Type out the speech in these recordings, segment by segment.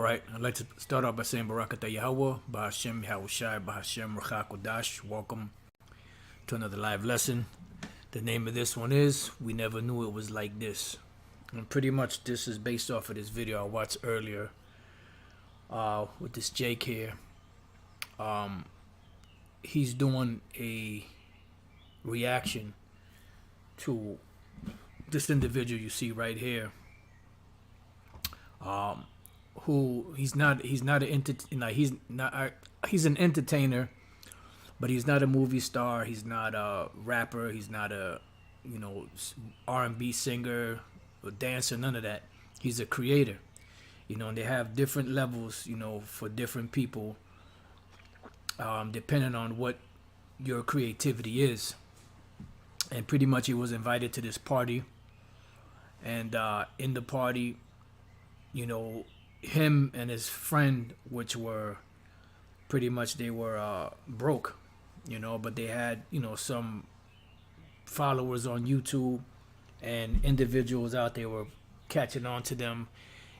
All right, I'd like to start off by saying Barakatah Yahweh, Bahashem Yahushai, Bahashem Rachakodash. Welcome to another live lesson. The name of this one is We Never Knew It Was Like This. And pretty much this is based off of this video I watched earlier with this Jake here. He's doing a reaction to this individual you see right here. Who he's an entertainer, but he's not a movie star. He's not a rapper. He's not a R&B singer or dancer. None of that. He's a creator. And they have different levels. For different people, depending on what your creativity is. And pretty much he was invited to this party, and in the party, him and his friend, which were pretty much, they were broke, but they had some followers on YouTube, and individuals out there were catching on to them,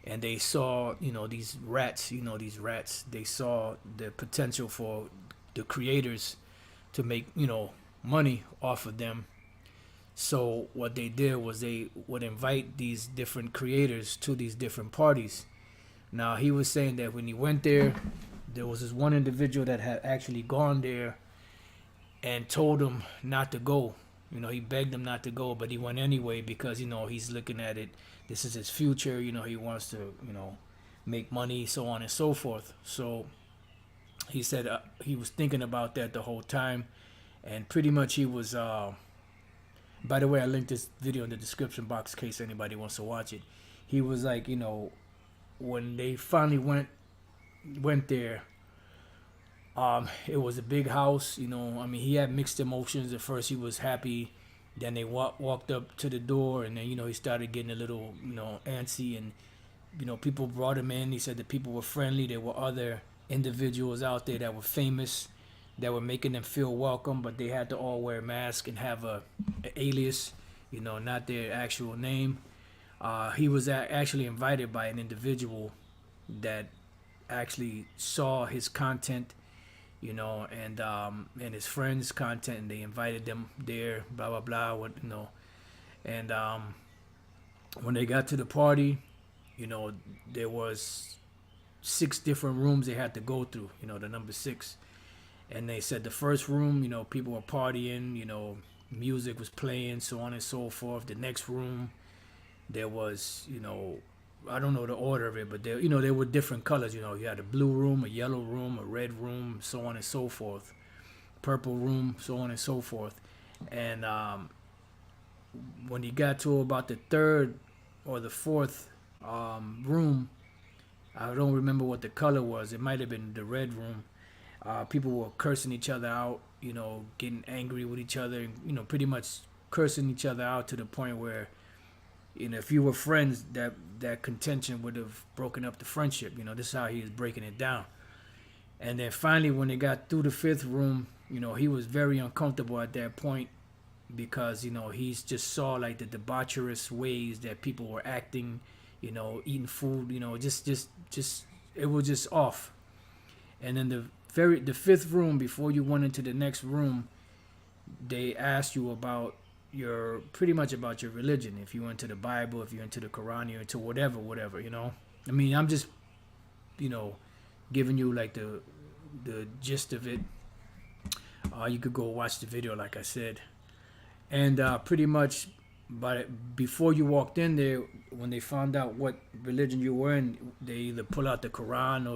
and they saw these rats, they saw the potential for the creators to make money off of them. So what they did was they would invite these different creators to these different parties. Now, he was saying that when he went there, there was this one individual that had actually gone there and told him not to go. He begged him not to go, but he went anyway because, he's looking at it. This is his future. He wants to, make money, so on and so forth. So he said he was thinking about that the whole time. And pretty much he was, by the way, I linked this video in the description box in case anybody wants to watch it. He was like, when they finally went there, it was a big house. He had mixed emotions. At first he was happy, then they walked up to the door, and then he started getting a little antsy, and people brought him in. He said the people were friendly. There were other individuals out there that were famous, that were making them feel welcome, but they had to all wear masks and have an alias, not their actual name. He was actually invited by an individual that actually saw his content, and his friends' content, and they invited them there, blah blah blah, and when they got to the party, there was 6 different rooms they had to go through, the number 6, and they said the first room, people were partying, music was playing, so on and so forth. The next room, there was, I don't know the order of it, but there were different colors. You had a blue room, a yellow room, a red room, so on and so forth, purple room, so on and so forth. And when you got to about the 3rd or the 4th room, I don't remember what the color was. It might have been the red room. People were cursing each other out, getting angry with each other, and, pretty much cursing each other out to the point where, if you were friends, that contention would have broken up the friendship. This is how he is breaking it down. And then finally, when they got through the 5th room, he was very uncomfortable at that point because, he's just saw like the debaucherous ways that people were acting, eating food, just it was just off. And then the 5th room, before you went into the next room, they asked you about pretty much about your religion. If you into the Bible, if you're into the Quran, you're into whatever, I'm just, giving you like the gist of it. You could go watch the video, like I said. And pretty much, before you walked in there, when they found out what religion you were in, they either pull out the Quran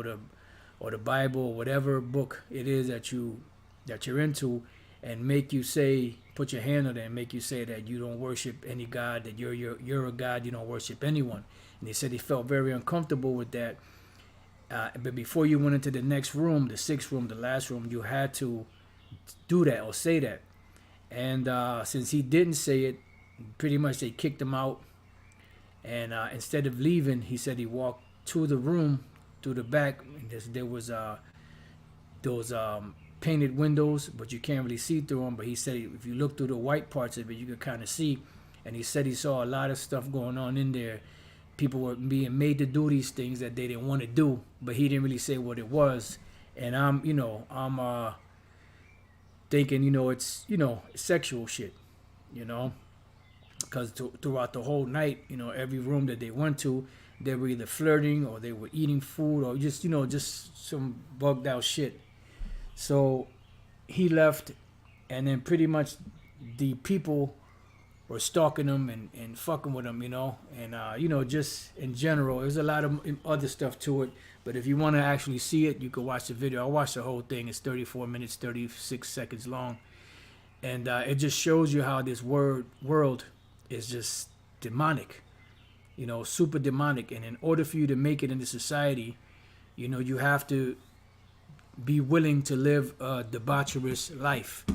or the Bible, or whatever book it is that you're into, and make you say, put your hand on it and make you say that you don't worship any God, that you're a God, you don't worship anyone. And they said they felt very uncomfortable with that. But before you went into the next room, the 6th room, the last room, you had to do that or say that. And since he didn't say it, pretty much they kicked him out. And instead of leaving, he said he walked to the room, through the back. There was those painted windows, but you can't really see through them. But he said if you look through the white parts of it, you could kind of see. And he said he saw a lot of stuff going on in there. people were being made to do these things that they didn't want to do, but he didn't really say what it was. And I'm thinking, it's, sexual shit, you know, because throughout the whole night, every room that they went to, they were either flirting or they were eating food or just, just some bugged out shit. So he left, and then pretty much the people were stalking him and fucking with him, and just in general, there's a lot of other stuff to it. But if you want to actually see it, you can watch the video. I watched the whole thing. It's 34 minutes, 36 seconds long, and it just shows you how this world is just demonic, super demonic. And in order for you to make it into society, you have to be willing to live a debaucherous life.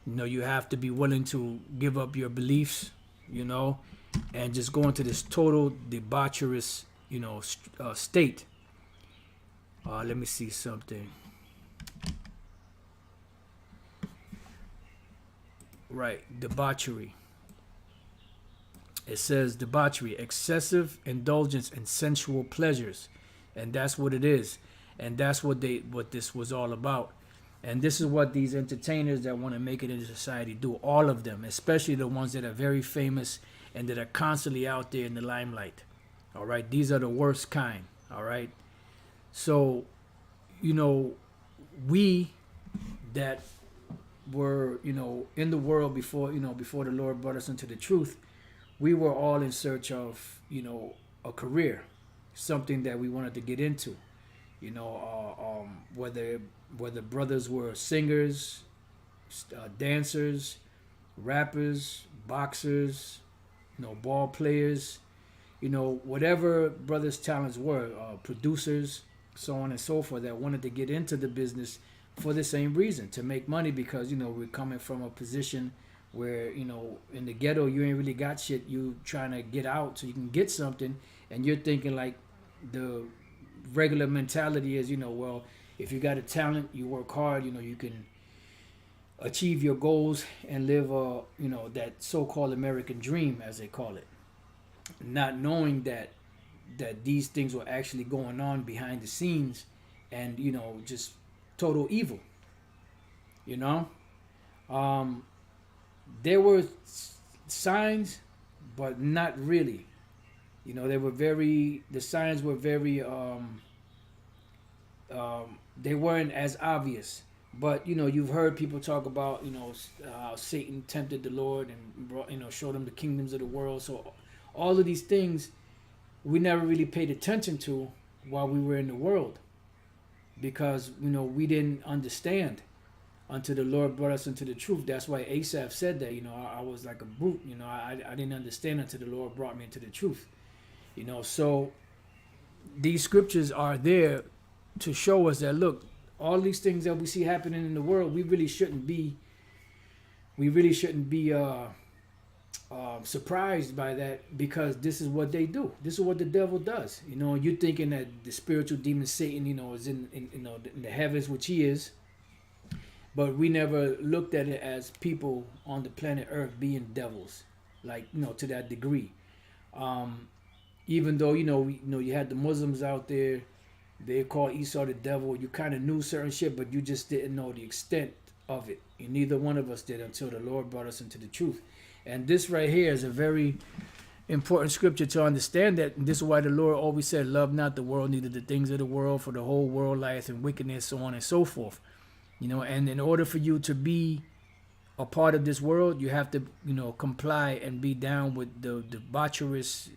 You have to be willing to give up your beliefs, and just go into this total debaucherous, state. Let me see something. Right, debauchery. It says debauchery, excessive indulgence in sensual pleasures, and that's what it is, and that's what this was all about. And this is what these entertainers that want to make it into society do. All of them, especially the ones that are very famous and that are constantly out there in the limelight. All right, these are the worst kind. All right, so we that were in the world before before the Lord brought us into the truth, we were all in search of a career, something that we wanted to get into. Whether brothers were singers, dancers, rappers, boxers, ball players, whatever brothers' talents were, producers, so on and so forth, that wanted to get into the business for the same reason, to make money, because we're coming from a position where in the ghetto you ain't really got shit. You trying to get out so you can get something, and you're thinking like the regular mentality is, well, if you got a talent, you work hard, you can achieve your goals and live that so-called American dream, as they call it, not knowing that these things were actually going on behind the scenes, and just total evil. There were signs, but not really. The signs were very they weren't as obvious. But you've heard people talk about how Satan tempted the Lord and brought, showed him the kingdoms of the world. So all of these things we never really paid attention to while we were in the world, because we didn't understand until the Lord brought us into the truth. That's why Asaph said that I was like a brute. I didn't understand until the Lord brought me into the truth. So these scriptures are there to show us that, look, all these things that we see happening in the world, we really shouldn't be surprised by that, because this is what they do. This is what the devil does. You're thinking that the spiritual demon Satan, is in the heavens, which he is, but we never looked at it as people on the planet Earth being devils, like to that degree. Even though you had the Muslims out there, they call Esau the devil. You kind of knew certain shit, but you just didn't know the extent of it. And neither one of us did until the Lord brought us into the truth. And this right here is a very important scripture to understand that. And this is why the Lord always said, love not the world, neither the things of the world, for the whole world lieth in wickedness, so on and so forth. And in order for you to be a part of this world, you have to, comply and be down with the debaucherous,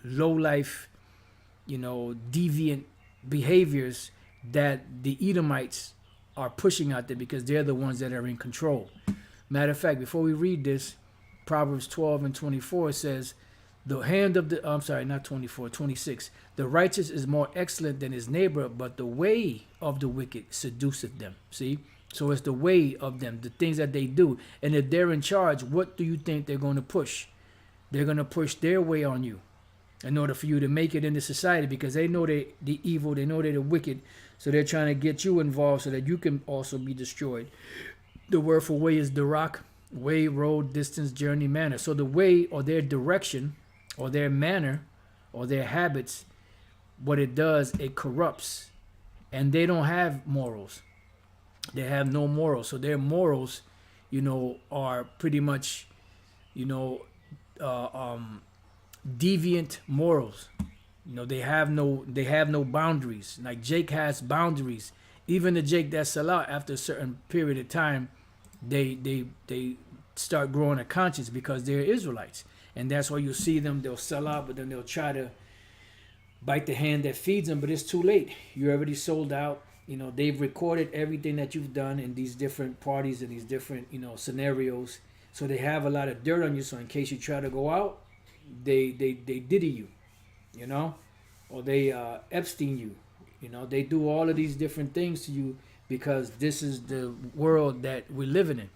low life, deviant behaviors that the Edomites are pushing out there, because they're the ones that are in control. Matter of fact, before we read this, Proverbs 12 and 24 says, the hand of the, I'm sorry, not 24, 26. The righteous is more excellent than his neighbor, but the way of the wicked seduceth them. See? So it's the way of them, the things that they do. And if they're in charge, what do you think they're going to push? They're going to push their way on you in order for you to make it into society, because they know they're the evil, they know they're the wicked. So they're trying to get you involved so that you can also be destroyed. The word for way is Darak, way, road, distance, journey, manner. So the way, or their direction, or their manner or their habits, what it does, it corrupts. And they don't have morals. They have no morals. So their morals, are pretty much, you know, uh, um, deviant morals. They have no boundaries. Like Jake has boundaries. Even the Jake that sell out after a certain period of time, they start growing a conscience because they're Israelites, and that's why you see them. They'll sell out, but then they'll try to bite the hand that feeds them. But it's too late. You're already sold out. They've recorded everything that you've done in these different parties and these different scenarios. So they have a lot of dirt on you. So in case you try to go out, they diddy you, you know, or they Epstein you. They do all of these different things to you because this is the world that we're living in.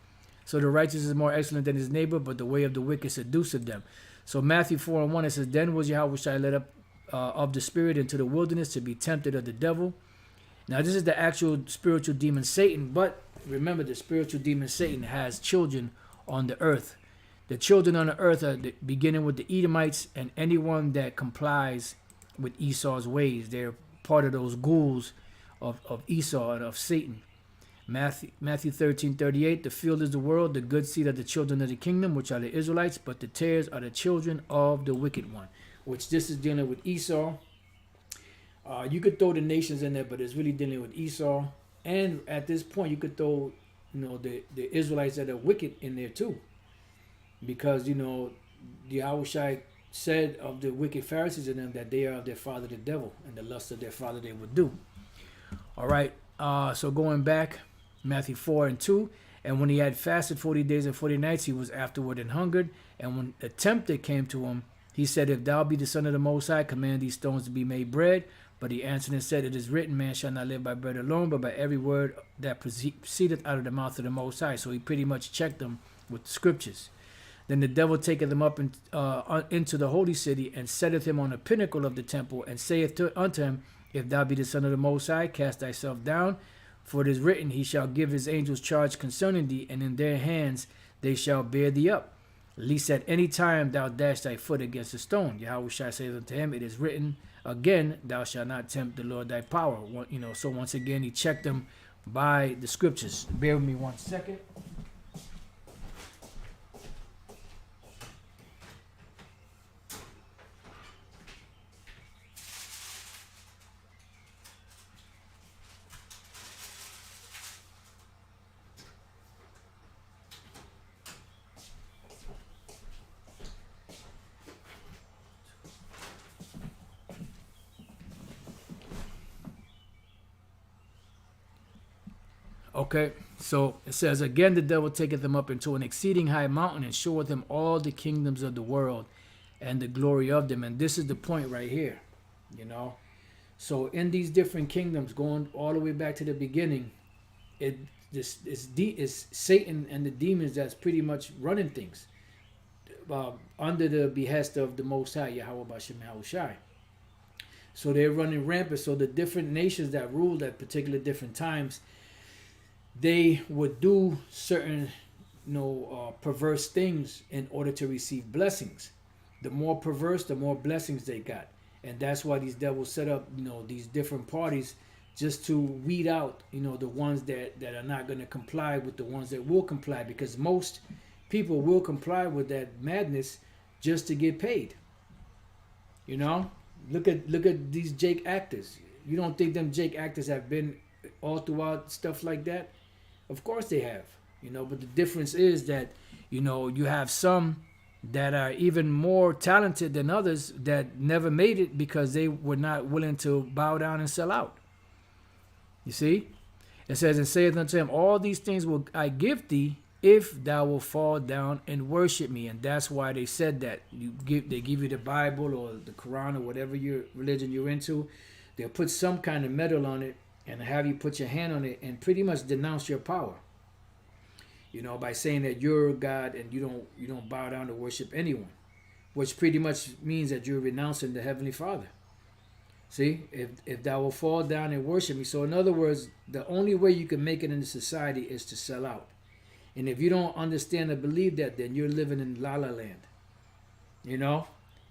So the righteous is more excellent than his neighbor, but the way of the wicked seduceth them. So Matthew 4:1, it says, Then was Yahweh led up of the spirit into the wilderness to be tempted of the devil. Now this is the actual spiritual demon Satan, but remember the spiritual demon Satan has children on the earth. The children on the earth are beginning with the Edomites and anyone that complies with Esau's ways. They're part of those ghouls of Esau and of Satan. Matthew 13:38, the field is the world, the good seed are the children of the kingdom, which are the Israelites, but the tares are the children of the wicked one, which this is dealing with Esau. You could throw the nations in there, but it's really dealing with Esau. And at this point, you could throw, the Israelites that are wicked in there too. Because, the Yahushua said of the wicked Pharisees in them that they are of their father the devil, and the lust of their father they would do. All right, so going back, Matthew 4:2, and when he had fasted 40 days and 40 nights, he was afterward and hungered. And when the tempter came to him, he said, If thou be the Son of the Most High, command these stones to be made bread. But he answered and said, It is written, man shall not live by bread alone, but by every word that proceedeth out of the mouth of the Most High. So he pretty much checked them with the scriptures. Then the devil taketh him up into the holy city, and setteth him on the pinnacle of the temple, and saith unto him, If thou be the Son of the Most High, cast thyself down. For it is written, He shall give his angels charge concerning thee, and in their hands they shall bear thee up, lest at any time thou dash thy foot against a stone. Yahweh shall say unto him, It is written again, Thou shalt not tempt the Lord thy power. So once again, he checked them by the scriptures. Bear with me 1 second. Okay, so it says, Again the devil taketh them up into an exceeding high mountain, and showeth him all the kingdoms of the world and the glory of them. And this is the point right here, So in these different kingdoms, going all the way back to the beginning, it's Satan and the demons that's pretty much running things under the behest of the Most High, Yahweh Bashem Yahushai. So they're running rampant. So the different nations that ruled at particular different times, they would do certain, perverse things in order to receive blessings. The more perverse, the more blessings they got. And that's why these devils set up, these different parties just to weed out, the ones that are not going to comply with the ones that will comply. Because most people will comply with that madness just to get paid. Look at these Jake actors. You don't think them Jake actors have been all throughout stuff like that? Of course they have, but the difference is that, you have some that are even more talented than others that never made it because they were not willing to bow down and sell out. You see? It says, And saith unto him, All these things will I give thee if thou wilt fall down and worship me. And that's why they said that. They give you the Bible or the Quran or whatever your religion you're into. They'll put some kind of metal on it and have you put your hand on it and pretty much denounce your power. By saying that you're God and you don't bow down to worship anyone, which pretty much means that you're renouncing the Heavenly Father. See, if thou will fall down and worship me. So in other words, the only way you can make it in the society is to sell out. And if you don't understand or believe that, then you're living in La La Land.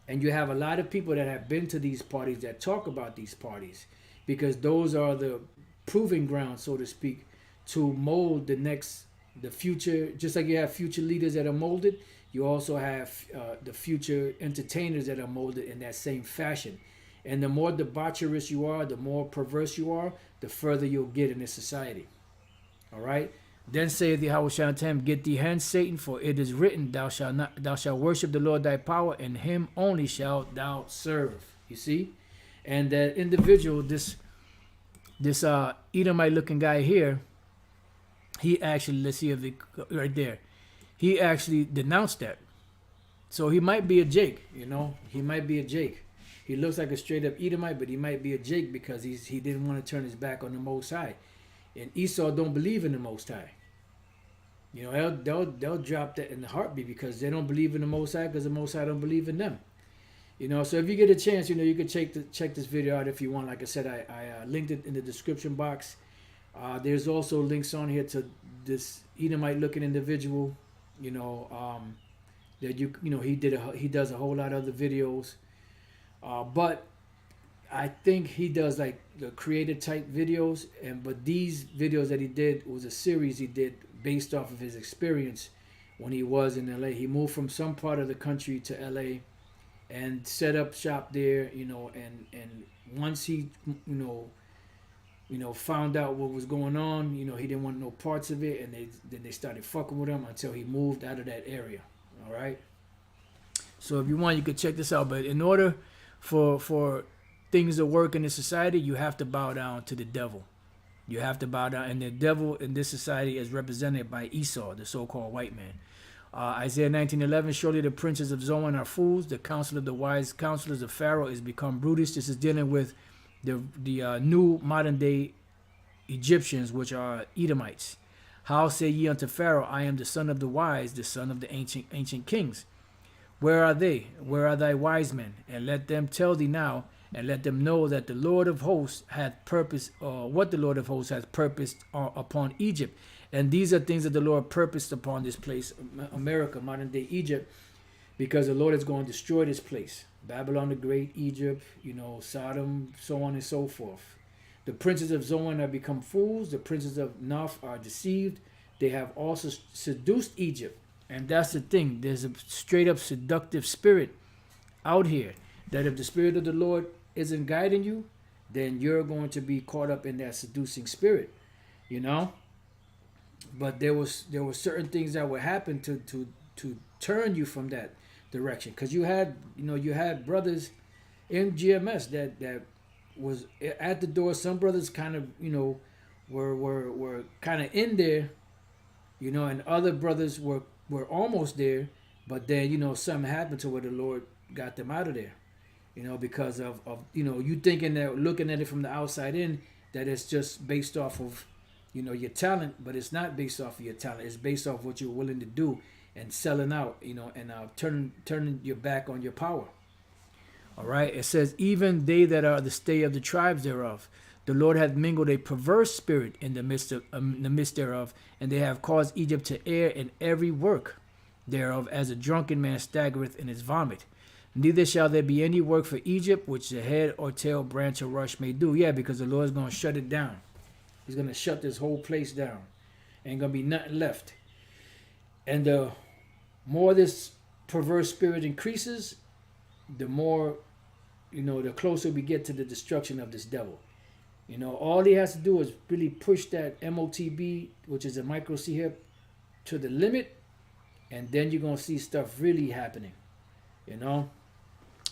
And you have a lot of people that have been to these parties that talk about these parties, because those are the proving ground, so to speak, to mold the future. Just like you have future leaders that are molded, you also have the future entertainers that are molded in that same fashion. And the more debaucherous you are, the more perverse you are, the further you'll get in this society. All right. Then saith Yahweh unto him, Get thee hence, Satan, for it is written, Thou shalt worship the Lord thy power, and him only shalt thou serve. You see, and that individual, this Edomite looking guy here, he actually, let's see if it right there, he actually denounced that. So he might be a Jake, he might be a Jake. He looks like a straight up Edomite, but he might be a Jake because he didn't want to turn his back on the Most High. And Esau don't believe in the Most High. They'll drop that in the heartbeat because they don't believe in the Most High, because the Most High don't believe in them. So if you get a chance, you can check this video out if you want. Like I said, I linked it in the description box. There's also links on here to this Edomite looking individual. That he does a whole lot of other videos, but I think he does like the creative type videos, but these videos that he did was a series he did based off of his experience when he was in LA. He moved from some part of the country to LA and set up shop there, and once he found out what was going on, he didn't want no parts of it, and then they started fucking with him until he moved out of that area. All right. So if you want, you could check this out. But in order for things to work in this society, you have to bow down to the devil. You have to bow down, and the devil in this society is represented by Esau, the so-called white man. Isaiah 19:11, surely the princes of Zoan are fools. The counsel of the wise counselors of Pharaoh is become brutish. This is dealing with the new modern day Egyptians, which are Edomites. How say ye unto Pharaoh, I am the son of the wise, the son of the ancient kings? Where are they? Where are thy wise men? And let them tell thee now, and let them know that the Lord of hosts hath purposed, what the Lord of hosts hath purposed upon Egypt. And these are things that the Lord purposed upon this place, America, modern day Egypt, because the Lord is going to destroy this place. Babylon the Great, Egypt, Sodom, so on and so forth. The princes of Zoan are become fools. The princes of Noph are deceived. They have also seduced Egypt. And that's the thing. There's a straight up seductive spirit out here, that if the spirit of the Lord isn't guiding you, then you're going to be caught up in that seducing spirit, But there were certain things that would happen to turn you from that direction, because you had brothers in GMS that was at the door. Some brothers kind of were kind of in there, and other brothers were almost there, but then something happened to where the Lord got them out of there, because of you thinking that, looking at it from the outside in, that it's just based off of your talent, but it's not based off of your talent. It's based off what you're willing to do and selling out, and turning your back on your power. All right. It says, even they that are the stay of the tribes thereof, the Lord hath mingled a perverse spirit in the midst thereof, and they have caused Egypt to err in every work thereof, as a drunken man staggereth in his vomit. Neither shall there be any work for Egypt, which the head or tail, branch or rush may do. Yeah, because the Lord is going to shut it down. He's going to shut this whole place down. Ain't going to be nothing left. And the more this perverse spirit increases, the more, the closer we get to the destruction of this devil. All he has to do is really push that MOTB, which is a micro C hip, to the limit, and then you're going to see stuff really happening.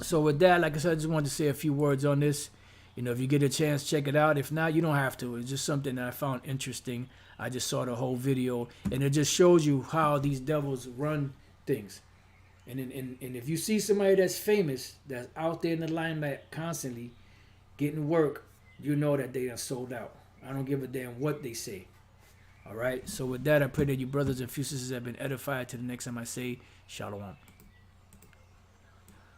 So with that, like I said, I just wanted to say a few words on this. If you get a chance, check it out. If not, you don't have to. It's just something that I found interesting. I just saw the whole video, and it just shows you how these devils run things. And if you see somebody that's famous, that's out there in the limelight constantly getting work, you know that they are sold out. I don't give a damn what they say. All right. So with that, I pray that you brothers and sisters have been edified. To the next time I say, Shalom.